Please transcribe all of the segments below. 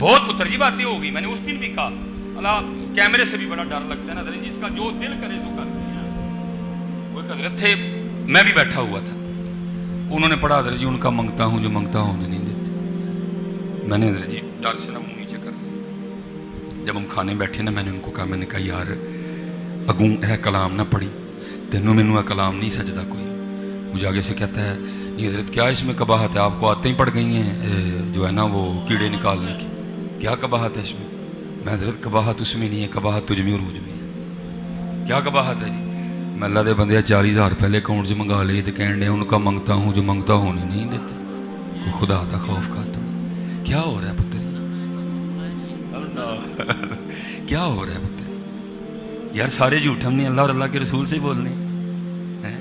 बहुत पुत्र जी बातें हो गई। मैंने उस दिन भी कहा अल्लाह कैमरे से भी बड़ा डर लगता है ना हजरत, जिसका जो दिल करे तो करते हैं। वो हजरत थे, मैं भी बैठा हुआ था, उन्होंने पढ़ा हजरत जी उनका मांगता हूँ जो मांगता हूँ नहीं देते। मैंने हजरत जी डर से ना मुँह नीचे कर लिया। जब हम खाने बैठे ना मैंने उनको कहा, मैंने कहा यार अगू है कलाम ना पढ़ी, तेनों मैनू है कलाम नहीं सजदा कोई। मुझे आगे से कहता है नहीं हजरत क्या इसमें कबाहत है, आपको आते ही पड़ गई हैं जो है ना वो कीड़े निकालने की, क्या कबाहत है इसमें? मैं हजरत कबाहत उसमें नहीं है, कबाहत तुझ में और मुझ में है। क्या कबाहत है जी? मैं अल्लाह दे बंदे 40,000 पहले अकाउंट से मंगा लिए तो कहने उनका मांगता हूँ जो मांगता हूँ नहीं देते। को खुदा का खौफ खाता क्या हो रहा है पुत्र? क्या हो रहा है पुत्र? यार सारे झूठ हमने अल्लाह और अल्लाह के रसूल से बोलने हैं।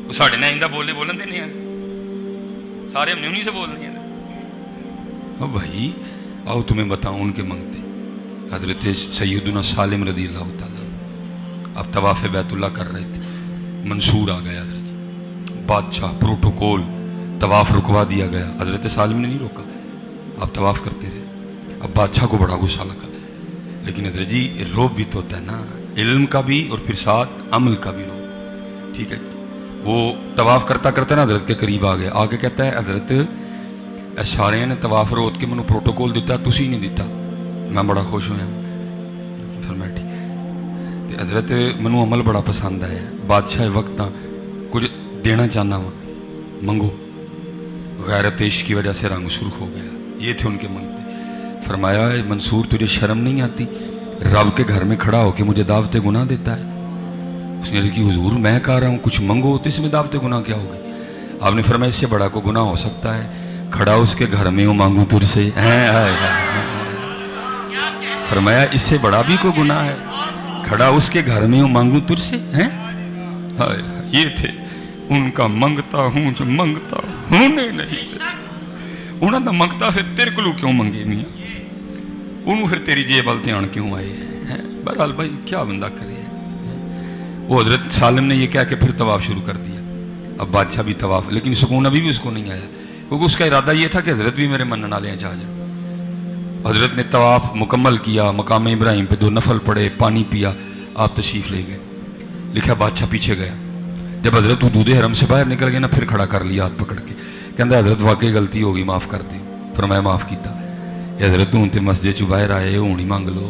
वो साढ़े ना इंदा बोले बोलन देने हैं, सारे हमने उन्हीं से बोलने हैं। अब भाई आओ तुम्हें बताऊं उनके मंगते। हजरत सैयदुना सालिम रदी अल्लाह ताला अब तवाफ़ बैतुल्ला कर रहे थे, मंसूर आ गया हजरत बादशाह, प्रोटोकॉल, तवाफ़ रुकवा दिया गया। हजरत सालिम ने नहीं रोका, आप तवाफ़ करते रहे। अब बादशाह को बड़ा गुस्सा लगा, लेकिन हजरत जी रोब भी तो होता है ना, इल्म का भी और फिर साथ अमल का भी रोब। ठीक है, वो तवाफ़ करता करता ना हजरत के करीब आ गया, आके कहता है हजरत सारे ने तवाफ़ रोक के मैंने प्रोटोकॉल दिता, तुसी नहीं दिता, मैं बड़ा खुश होया। फिर मैं ठीक तो हजरत मैनू अमल बड़ा पसंद आया, बादशाह वक्त कुछ देना चाहना वा, मंगो। गैरत इश्क की वजह से रंग सुर्ख हो गया। ये थे उनके मंगते। फरमाया मंसूर तुझे शर्म नहीं आती, रब के घर में खड़ा होकर मुझे दावते गुनाह देता है? उसने कहा कि हुजूर मैं कह रहा हूँ कुछ मंगो तो इसमें दावते गुनाह क्या होगी? आपने फरमाया इससे बड़ा को गुनाह हो सकता है, खड़ा उसके घर में हूँ मांगू तुझसे। फरमाया इससे बड़ा भी कोई गुनाह है, खड़ा उसके घर में हूँ मांगू तुझसे हैं? ये थे उनका मंगता हूँ जो मंगता हूँ नहीं। उन्होंने मंगता फिर तेरे को क्यों मंगे मियाँ, उन्होंने फिर तेरी जेब वाल ध्यान क्यों आए हैं? बहरहाल भाई क्या बंदा करे। वो हजरत सालिम ने ये कह के फिर तवाफ़ शुरू कर दिया। अब बादशाह भी तवाफ़, लेकिन सुकून अभी भी उसको नहीं आया, क्योंकि उसका इरादा ये था कि हजरत भी मेरे मनने वाले जा जाए। हजरत ने तवाफ़ मुकम्मल किया, मकाम इब्राहिम पे 2 नफल पढ़े, पानी पिया, आप तशरीफ़ ले गए। लिखा बादशाह पीछे गया, जब हजरत हुदूद हरम से बाहर निकल गए ना फिर खड़ा कर लिया हाथ पकड़ के, कहता हजरत वाकई गलती होगी माफ़ कर दी। फरमाया माफ़ किया। हजरत तू तो मस्जिद चु बाहर आए हूँ ही मंग लो।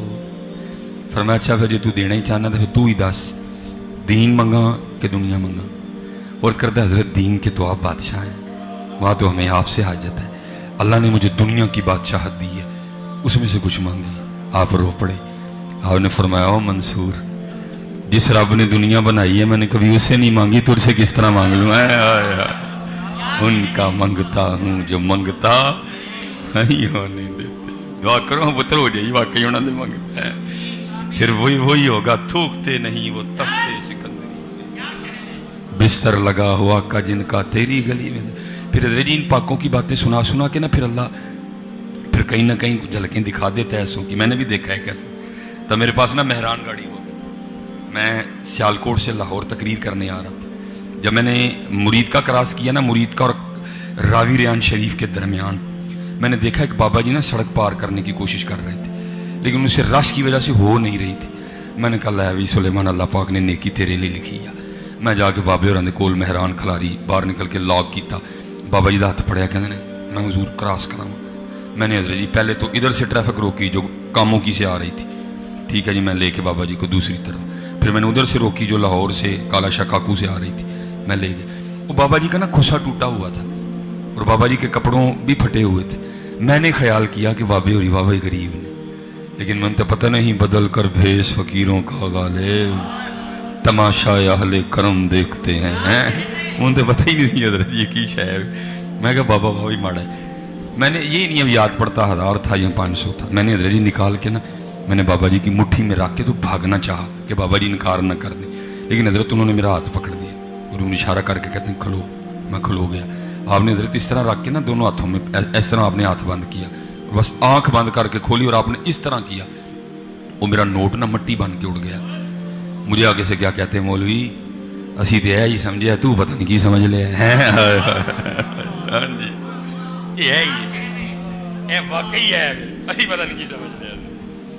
फरमाया अच्छा फिर जो तू देना ही चाहना तो फिर तू ही दस, दीन मंगा कि दुनिया मंगा? और करता हजरत दीन के तो आप बादशाह हैं, वहाँ तो हमें आपसे हाजत है, अल्लाह ने मुझे दुनिया की बादशाहत दी है, उसमें से कुछ मांगी। आप रो पड़े। आपने फरमाया ओ मंसूर जिस रब ने दुनिया बनाई है मैंने कभी उसे नहीं मांगी, तुझसे किस तरह मांग लूँ? उनका मंगता हूँ जो मंगता नहीं होने देते। दुआ करो पुत्र हो जाइए, वाकई उन्होंने मंगता है, फिर वही होगा, थूकते नहीं वो तख्ते सिकंदरी, बिस्तर लगा हुआ का जिनका तेरी गली में। फिर हजरत जी इन पाकों की बातें सुना सुना के ना फिर अल्लाह फिर कहीं ना कहीं झलकें दिखा देता है ऐसों की। मैंने भी देखा है कैसे। तब मेरे पास ना मेहरान गाड़ी हो गई, मैं सियालकोट से लाहौर तकरीर करने आ रहा था। जब मैंने मुरीद का क्रॉस किया ना, मुरीद का और रावी रियान शरीफ के दरमियान, मैंने देखा एक बाबा जी ना सड़क पार करने की कोशिश कर रहे थे, लेकिन उनसे रश की वजह से हो नहीं रही थी। मैंने कहा लै भी सुलेमान अल्लाह पाक ने नेकी तेरे लिए लिखी है। मैं जाके बाबे होरां दे कोल मेहरान खलारी बाहर निकल के लॉक किया, बाबा जी का हथ फड़िया, कहते हैं मैं हुजूर क्रॉस करावा। मैंने हजरत जी पहले तो इधर से ट्रैफिक रोकी जो कामों की से आ रही थी, ठीक है जी, मैं लेके बाबा जी को दूसरी तरफ, फिर मैंने उधर से रोकी जो लाहौर से काला शाह काकू से आ रही थी, मैं ले गया। वो बाबा जी का ना खुसा टूटा हुआ था और बाबा जी के कपड़ों भी फटे हुए थे। मैंने ख्याल किया कि बाबे और बाबा ही गरीब ने, लेकिन मन तो पता नहीं बदल कर भेष फकीरों का गालिब, तमाशा अहले करम देखते हैं। उन्हें तो पता ही नहीं हजरत ये की शायद। मैं कहा बाबा वही माड़ा है। मैंने ये नहीं अब याद पड़ता 1000 था या 500 था। मैंने हजरत जी निकाल के ना मैंने बाबा जी की मुट्ठी में रख के तो भागना चाहा कि बाबा जी इनकार ना कर दें, लेकिन हजरत उन्होंने मेरा हाथ पकड़ दिया और उन्होंने इशारा करके कहते हैं खलो। मैं खलो गया। आपने हजरत इस तरह रख के ना दोनों हाथों में इस तरह आपने हाथ बंद किया, बस आंख बंद करके खोली और आपने इस तरह किया, वो मेरा नोट ना मट्टी बन के उड़ गया। मुझे आगे से क्या कहते हैं मौलवी, असी तो है ही समझे, तू पता नहीं की समझ लिया है। हाँ जी ये है ही। ये वाकई है, अभी पता नहीं की समझते हैं।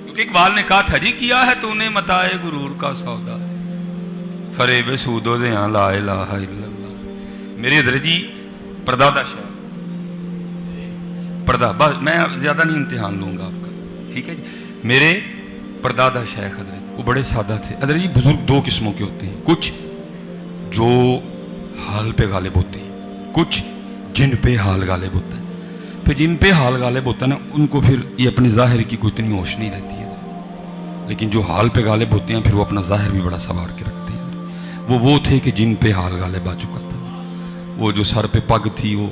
क्योंकि इकबाल ने कहा था जी, किया है तूने मताए गुरूर का सौदा, फरेब सूदो दे ला इलाहा इल्लल्लाह। मेरे हजरत जी परदादा शाह, पर्दा, बस मैं ज्यादा नहीं इम्तिहान लूंगा आपका, ठीक है जी। मेरे परदादा शेख हजरत वो बड़े सादा थे। हजरत जी बुजुर्ग दो किस्मों के होते हैं, कुछ जो हाल पे गालिब होते हैं, कुछ जिन पे हाल गालिब होता है। फिर जिन पे हाल गालिब होता है ना, उनको फिर ये अपनी जाहिर की कोई इतनी होश नहीं रहती है, लेकिन जो हाल पे गालिब होते हैं फिर वो अपना जाहिर भी बड़ा संवार के रखते हैं। वो थे कि जिन पे हाल गालिब आ चुका था। वो जो सर पे पग थी, वो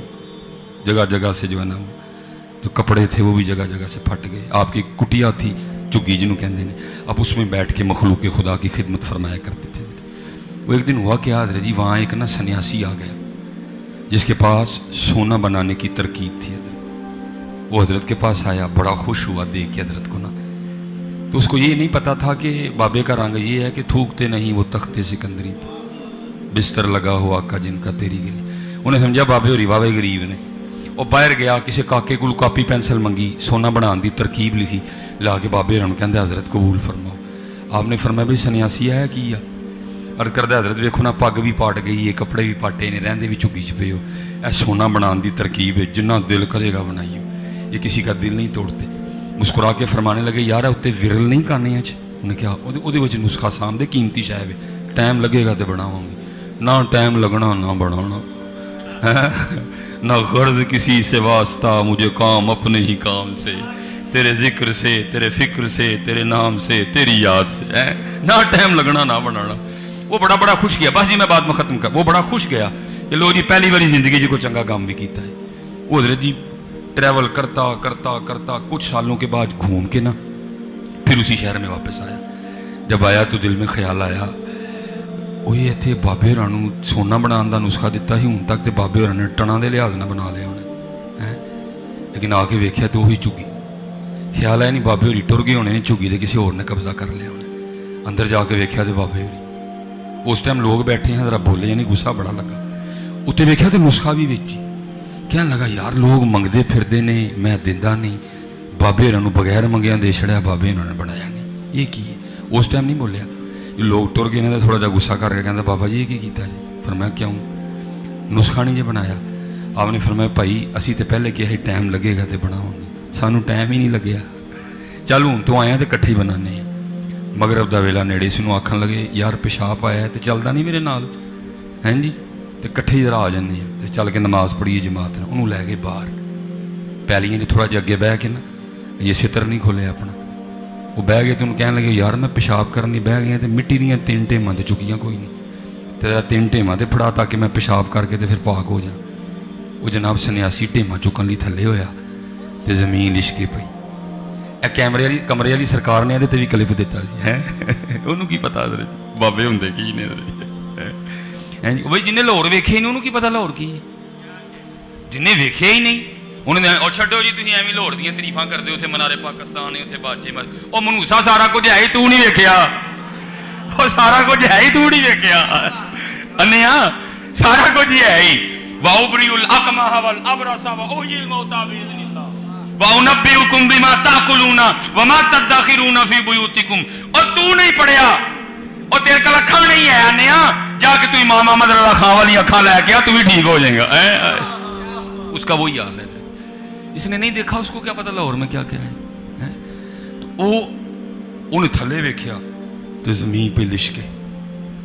जगह जगह से जो है ना, जो कपड़े थे वो भी जगह जगह से फट गए। आपकी कुटिया थी झुग्गी जिन्हों कहते हैं, अब उसमें बैठ के मखलूक खुदा की खिदमत फरमाया करते थे। वो एक दिन हुआ क्या हजरत जी, वहाँ एक ना सन्यासी आ गया जिसके पास सोना बनाने की तरकीब थी। वो हजरत के पास आया, बड़ा खुश हुआ देख के हजरत को ना। तो उसको ये नहीं पता था कि बाबे का रंग ये है कि थूकते नहीं वो तख्ते सिकंदरी पे, बिस्तर लगा हुआ का जिनका तेरी गिली। उन्हें समझा बाबे होरी बाबे गरीब ने। और बाहर गया, किसी काके को कापी पेंसिल मंगी, सोना बनाने की तरकीब लिखी, ला के बाबे होਰਾਂ ਨੂੰ ਕਹਿੰਦੇ हजरत कबूल फरमाओ। आपने फरमाया भी सन्यासी है की आ? अर्ज करता हजरत वेखो ना, पग भी पाट गई है, कपड़े भी पाटे ने, रहंदे भी झुग्गी च पे हो। यह सोना बनाने की तरकीब है, जिन्ना दिल करेगा बनाइयो, ये किसी का दिल नहीं तोड़ते। मुस्कुरा के फरमाने लगे, यार उत्ते विरल नहीं काने च। उन्हें क्या ਉਹਦੇ ਵਿੱਚ नुस्खा सामने कीमती शायद है, टाइम लगेगा तो बनावांगे। ना टाइम लगना ना बनाना, ना गर्ज किसी से वास्ता, मुझे काम अपने ही काम से, तेरे जिक्र से, तेरे फिक्र से, तेरे नाम से, तेरी याद से, ना टाइम लगना ना बनाना। वो बड़ा खुश गया। बस जी मैं बात में खत्म कर। वो बड़ा खुश गया कि लो जी पहली बारी जिंदगी जी को चंगा काम भी किया है। वो हजरत जी ट्रैवल करता करता करता कुछ सालों के बाद घूम के ना फिर उसी शहर में वापस आया। जब आया तो दिल में ख्याल आया, वो ये इतने बाबे होਰਾਂ ਨੂੰ सोना बनाने का नुस्खा दिता ही, हूँ तक तो बाबे होਰਾਂ ने टना के लिहाज ना बना लिया होना है। लेकिन आके वेख्या तो वही झुग्गी। ख्याल आया नहीं बाबे होरी टुर गए होने, झुग्गी से किसी होर ने कब्जा कर लिया होना। अंदर जाके वेख्या तो बाबे होरी, उस टाइम लोग बैठे हैं, जरा बोले यानी गुस्सा बड़ा लगा। उत्ते वेख्या तो नुस्खा भी बेची। कहने लगा यार लोग मंगते फिरते ने, मैं दिंदा नहीं, बाबे होਰਾਂ ਨੂੰ बगैर मंगिया दे छड़िया, बाबे होਰਾਂ ने बनाया नहीं, ये की है? उस टाइम नहीं बोलिया। लोग टुर गए, इन्होंने थोड़ा जहा गुस्सा करके कहता बाबा जी ये की कीता जी? फरमाया क्यों? नुस्खा नहीं जी बनाया? आपने फरमाया भाई असी तो पहले किया ही टाइम लगेगा तो बनावांगे, सानू टाइम ही नहीं लग्या, चल हूँ तो आया तो इकट्ठे ही बनाने। मगरब का वेला नेड़े से आखन लगे यार पेशाब आया तो चलता नहीं मेरे नाल, हैं जी, तो इकट्ठे जरा आ जाने, तो चल के नमाज पढ़ीए जमात ने। उन्होंने लै गए बाहर पैलियां ने, थोड़ा जिहा अगे बह के ना, ये सितर नहीं खोलिया अपना, वो बह गए तो उन्होंने कहने लगे यार मैं पेशाब करनी बह गया, तो मिट्टी दियाँ 3 ढेमां तो चुकियां कोई नहीं, तेरा 3 ढेमां तो फड़ा ताकि मैं पेशाब करके तो फिर पाक हो जा। वो जनाब सन्यासी ढेमां चुकन लई थल्ले होया तो जमीन लिशके पई। कैमरे वाली कमरे वाली सरकार ने ये भी क्लिप दिता जी, है उन्होंने की पता बाबे होंगे की ने है जी। बई जिन्हें लाहौर वेखे नहीं उन्होंने की पता लाहौर की, जिन्हें वेखे ही नहीं उन्होंने और छो जी तुम एवं लाहौर दियाँ तरीफा करते हो, मनारे पाकिस्तान है, उत्थे बादशाह और मनूसा सारा कुछ है ही तू नहीं वेख्या, और सारा कुछ है ही तू नहीं वेख्या, अन्या सारा कुछ ही है ही। वाउबरीउल अकमा वल अबरसा व उहिल मौता बिइज़्निल्लाह व उनब्बिउकुम बिमा ताकुलूना व मा तदखिरूना फी बुयूतिकुम। और तू नहीं पढ़िया और तेरे कल अखा नहीं है, अन्या जाके तू इमाम अहमद रज़ा खां वाली अखा लैके आ, तू भी ठीक हो जाएगा। उसका वही हाल है, इसने नहीं देखा, उसको क्या पता लाहौर में क्या क्या है? तो वो उन्हें थले वेख्या तो जमीन पे लिशके,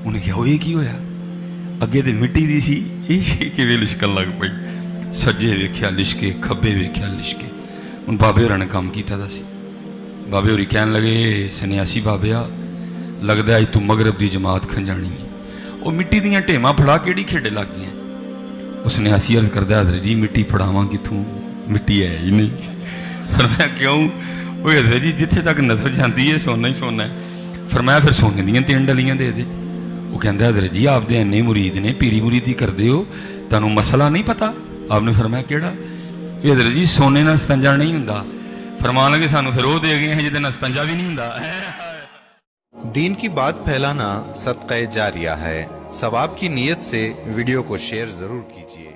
उन्हें क्या होया की होया, अगे तो मिट्टी दी सी, किवें लिशकन लग पई। सज्जे वेख्या लिशके, खब्बे वेख्या लिशके। उन बाबे होਰਾਂ ने काम कीता दा सी। बाबे होरी कहन लगे सन्यासी बाबिया लगदा अज तू मगरब की जमात खंजानी है, वो मिट्टी दियां ढेमां फड़ा केड़ी खेडे लग गई। उस सन्यासी अर्ज करदा हजरत जी मिट्टी फड़ावां कित्थों, मिट्टी है ही नहीं। फरमाया क्यों? वो हजरत जी जिथे तक नजर जाती है सोना ही सोना है। फरमाया फिर सोने दियां 3 डलियां दे दे। वो कहता हजरत जी आप दे इन्ने मुरीद ने, पीरी मुरीदी करते हो, तुहानू मसला नहीं पता? आपने फरमाया केड़ा? हजरत जी सोने नाल स्तंजा नहीं हुंदा। फरमान लगे सानू फिर वो दे गए हैं जिहदे नाल स्तंजा भी नहीं हुंदा। दीन की बात फैलाना सदक़े जारिया है, सवाब की नीयत से वीडियो को शेयर जरूर कीजिए।